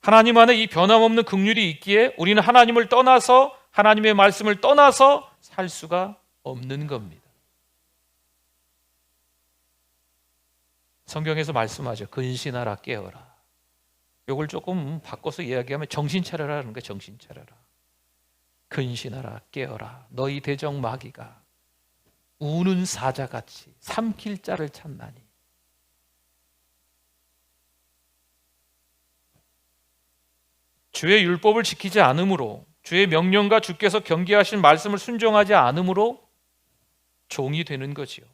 하나님 안에 이 변함없는 긍휼이 있기에 우리는 하나님을 떠나서 하나님의 말씀을 떠나서 살 수가 없는 겁니다. 성경에서 말씀하죠. 근신하라 깨어라. 이걸 조금 바꿔서 이야기하면 정신 차려라는 거예요. 정신 차려라. 근신하라 깨어라. 너희 대적 마귀가 우는 사자같이 삼킬 자를 찾나니. 주의 율법을 지키지 않으므로 주의 명령과 주께서 경계하신 말씀을 순종하지 않으므로 종이 되는 거지요.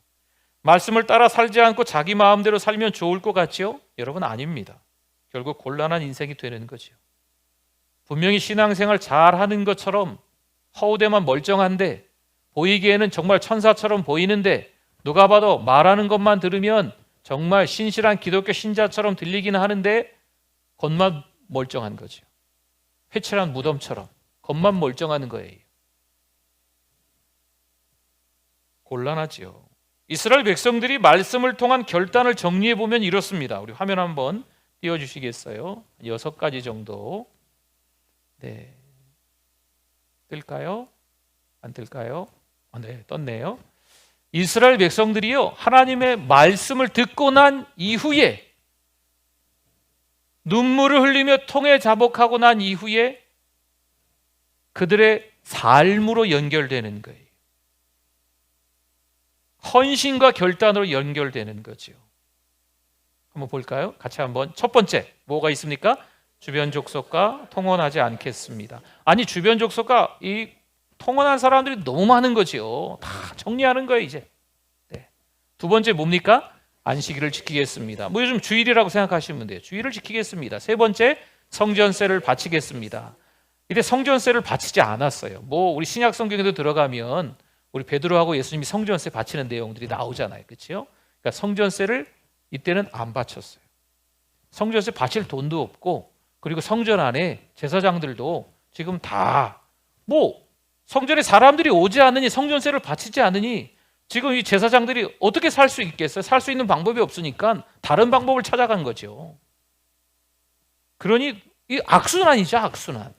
말씀을 따라 살지 않고 자기 마음대로 살면 좋을 것 같지요? 여러분 아닙니다. 결국 곤란한 인생이 되는 거지요. 분명히 신앙생활 잘하는 것처럼 허우대만 멀쩡한데 보이기에는 정말 천사처럼 보이는데 누가 봐도 말하는 것만 들으면 정말 신실한 기독교 신자처럼 들리기는 하는데 겉만 멀쩡한 거죠. 회칠한 무덤처럼 겉만 멀쩡한 거예요. 곤란하지요. 이스라엘 백성들이 말씀을 통한 결단을 정리해 보면 이렇습니다. 우리 화면 한번 띄워주시겠어요? 6가지 정도. 네, 뜰까요? 안 뜰까요? 네, 떴네요. 이스라엘 백성들이요 하나님의 말씀을 듣고 난 이후에 눈물을 흘리며 통에 자복하고 난 이후에 그들의 삶으로 연결되는 거예요. 헌신과 결단으로 연결되는 거죠. 한번 볼까요? 같이 한번. 첫 번째 뭐가 있습니까? 주변 족속과 통혼하지 않겠습니다. 아니 주변 족속과 이 통혼한 사람들이 너무 많은 거죠. 다 정리하는 거예요 이제. 네. 두 번째 뭡니까? 안식일을 지키겠습니다. 뭐 요즘 주일이라고 생각하시면 돼요. 주일을 지키겠습니다. 세 번째 성전세를 바치겠습니다. 이때 성전세를 바치지 않았어요. 뭐 우리 신약 성경에도 들어가면 우리 베드로하고 예수님이 성전세 바치는 내용들이 나오잖아요. 그렇죠? 그러니까 성전세를 이때는 안 바쳤어요. 성전세 바칠 돈도 없고 그리고 성전 안에 제사장들도 지금 다 뭐 성전에 사람들이 오지 않으니 성전세를 바치지 않으니 지금 이 제사장들이 어떻게 살 수 있겠어요? 살 수 있는 방법이 없으니까 다른 방법을 찾아간 거죠. 그러니 이 악순환이죠, 악순환.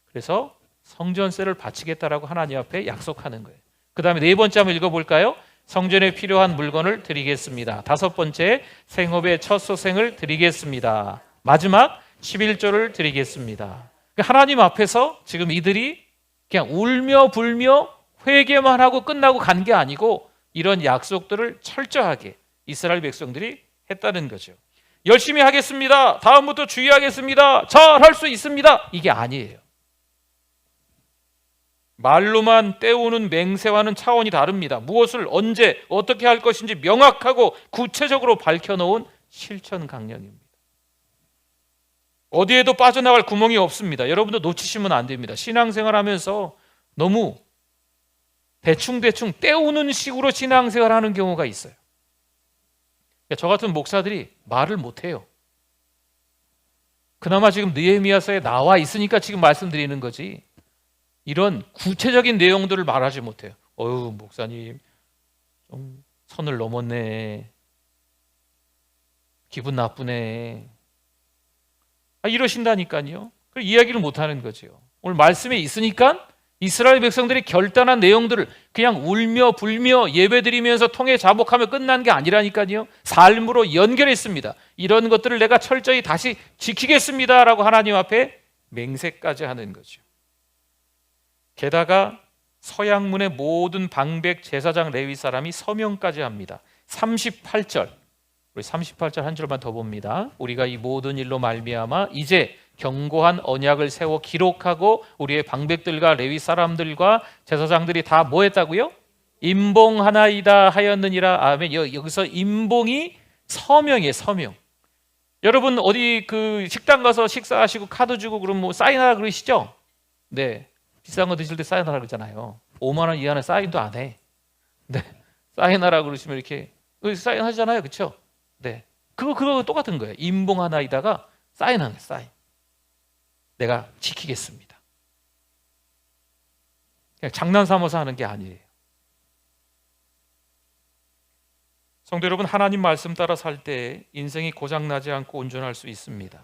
그래서 성전세를 바치겠다라고 하나님 앞에 약속하는 거예요. 그 다음에 네 번째 한번 읽어볼까요? 성전에 필요한 물건을 드리겠습니다. 다섯 번째 생업의 첫 소생을 드리겠습니다. 마지막 11조를 드리겠습니다. 하나님 앞에서 지금 이들이 그냥 울며 불며 회개만 하고 끝나고 간 게 아니고 이런 약속들을 철저하게 이스라엘 백성들이 했다는 거죠. 열심히 하겠습니다. 다음부터 주의하겠습니다. 잘 할 수 있습니다. 이게 아니에요. 말로만 때우는 맹세와는 차원이 다릅니다. 무엇을 언제 어떻게 할 것인지 명확하고 구체적으로 밝혀놓은 실천 강령입니다. 어디에도 빠져나갈 구멍이 없습니다. 여러분도 놓치시면 안 됩니다. 신앙생활하면서 너무 대충대충 때우는 식으로 신앙생활하는 경우가 있어요. 저 같은 목사들이 말을 못해요. 그나마 지금 느헤미야서에 나와 있으니까 지금 말씀드리는 거지 이런 구체적인 내용들을 말하지 못해요. 목사님 좀 선을 넘었네. 기분 나쁘네. 이러신다니까요. 그 이야기를 못하는 거죠. 오늘 말씀에 있으니까 이스라엘 백성들이 결단한 내용들을 그냥 울며 불며 예배드리면서 통해 자복하며 끝난 게 아니라니까요. 삶으로 연결했습니다. 이런 것들을 내가 철저히 다시 지키겠습니다라고 하나님 앞에 맹세까지 하는 거죠. 게다가 서양문의 모든 방백 제사장 레위 사람이 서명까지 합니다. 38절, 우리 38절 한 줄만 더 봅니다. 우리가 이 모든 일로 말미암아 이제 견고한 언약을 세워 기록하고 우리의 방백들과 레위 사람들과 제사장들이 다 뭐 했다고요? 임봉하나이다 하였느니라. 아멘. 여기서 임봉이 서명이에요. 서명. 여러분 어디 그 식당 가서 식사하시고 카드 주고 그럼 뭐 사인하라 그러시죠? 네. 비싼 거 드실 때 사인하라 그러잖아요. 5만 원 이하는 사인도 안 해. 네. 사인하라 그러시면 이렇게 사인하잖아요. 그렇죠? 네. 그거 똑같은 거예요. 임봉하나이다가 사인하는 사인. 내가 지키겠습니다. 그냥 장난 삼아서 하는 게 아니에요. 성도 여러분, 하나님 말씀 따라 살 때 인생이 고장나지 않고 온전할 수 있습니다.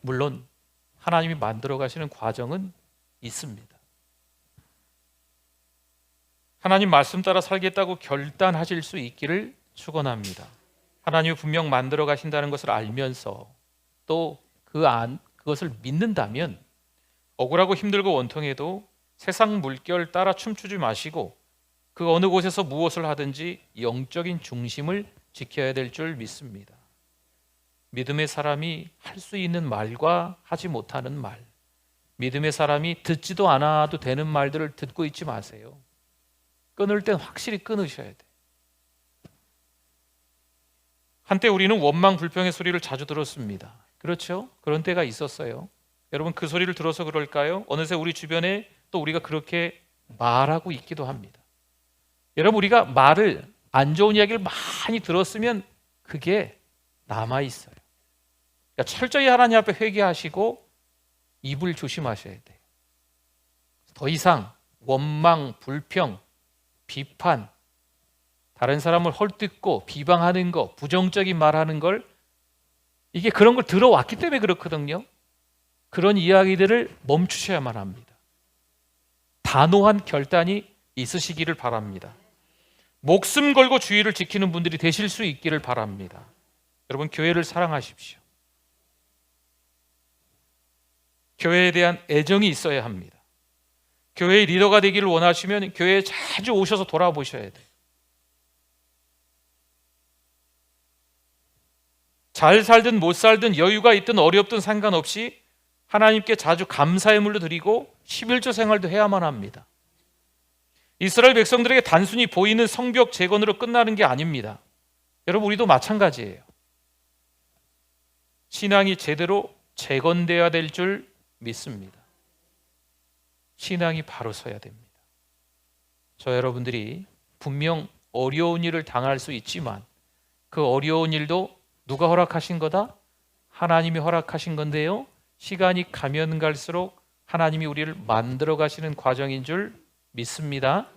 물론 하나님이 만들어 가시는 과정은 있습니다. 하나님 말씀 따라 살겠다고 결단하실 수 있기를 축원합니다. 하나님이 분명 만들어 가신다는 것을 알면서 또 그것을 믿는다면 억울하고 힘들고 원통해도 세상 물결 따라 춤추지 마시고 그 어느 곳에서 무엇을 하든지 영적인 중심을 지켜야 될 줄 믿습니다. 믿음의 사람이 할 수 있는 말과 하지 못하는 말, 믿음의 사람이 듣지도 않아도 되는 말들을 듣고 있지 마세요. 끊을 땐 확실히 끊으셔야 돼요. 한때 우리는 원망 불평의 소리를 자주 들었습니다. 그렇죠? 그런 때가 있었어요. 여러분 그 소리를 들어서 그럴까요? 어느새 우리 주변에 또 우리가 그렇게 말하고 있기도 합니다. 여러분 우리가 말을 안 좋은 이야기를 많이 들었으면 그게 남아있어요. 그러니까 철저히 하나님 앞에 회개하시고 입을 조심하셔야 돼요. 더 이상 원망, 불평, 비판, 다른 사람을 헐뜯고 비방하는 거, 부정적인 말하는 걸 이게 그런 걸 들어왔기 때문에 그렇거든요. 그런 이야기들을 멈추셔야만 합니다. 단호한 결단이 있으시기를 바랍니다. 목숨 걸고 주의를 지키는 분들이 되실 수 있기를 바랍니다. 여러분 교회를 사랑하십시오. 교회에 대한 애정이 있어야 합니다. 교회의 리더가 되기를 원하시면 교회에 자주 오셔서 돌아보셔야 돼요. 잘 살든 못 살든 여유가 있든 어렵든 상관없이 하나님께 자주 감사의 물로 드리고 11조 생활도 해야만 합니다. 이스라엘 백성들에게 단순히 보이는 성벽 재건으로 끝나는 게 아닙니다. 여러분 우리도 마찬가지예요. 신앙이 제대로 재건되어야 될 줄 믿습니다. 신앙이 바로 서야 됩니다. 저 여러분들이 분명 어려운 일을 당할 수 있지만 그 어려운 일도 누가 허락하신 거다? 하나님이 허락하신 건데요. 시간이 가면 갈수록 하나님이 우리를 만들어 가시는 과정인 줄 믿습니다.